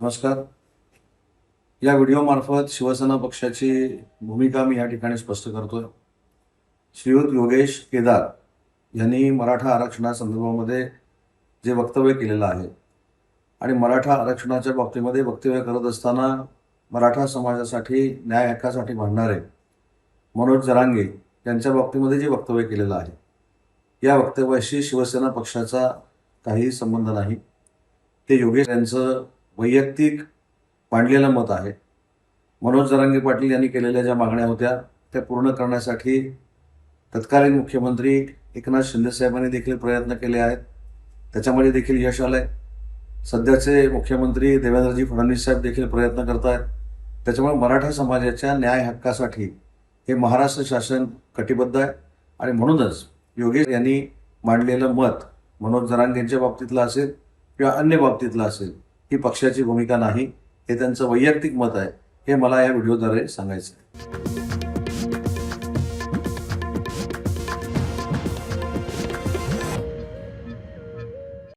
नमस्कार. या व्हिडिओमार्फत शिवसेना पक्षाची भूमिका मी या ठिकाणी स्पष्ट करतोय. श्रीयुत योगेश केदार यांनी मराठा आरक्षणासंदर्भामध्ये जे वक्तव्य केलेलं आहे आणि मराठा आरक्षणाच्या बाबतीमध्ये वक्तव्य करत असताना मराठा समाजासाठी न्याय हक्कासाठी भांडणारे मनोज जरांगे यांच्या बाबतीमध्ये जे वक्तव्य केलेलं आहे, या वक्तव्याशी शिवसेना पक्षाचा काही संबंध नाही. ते योगेश यांचं वैयक्तिक मांडलेलं मत आहे. मनोज जरांगे पाटील यांनी केलेल्या ज्या मागण्या होत्या त्या पूर्ण करण्यासाठी तत्कालीन मुख्यमंत्री एकनाथ शिंदे साहेबांनी देखील प्रयत्न केले आहेत. त्याच्यामध्ये देखील यश आलंय. सध्याचे मुख्यमंत्री देवेंद्रजी फडणवीस साहेब देखील प्रयत्न करत आहेत. त्याच्यामुळे मराठा समाजाच्या न्याय हक्कासाठी हे महाराष्ट्र शासन कटिबद्ध आहे आणि म्हणूनच योगेश यांनी मांडलेलं मत मनोज जरांगेंच्या बाबतीतलं असेल किंवा अन्य बाबतीतलं असेल, ही पक्षाची भूमिका नाही. हे त्यांचं वैयक्तिक मत आहे. हे मला या व्हिडिओद्वारे सांगायचं आहे.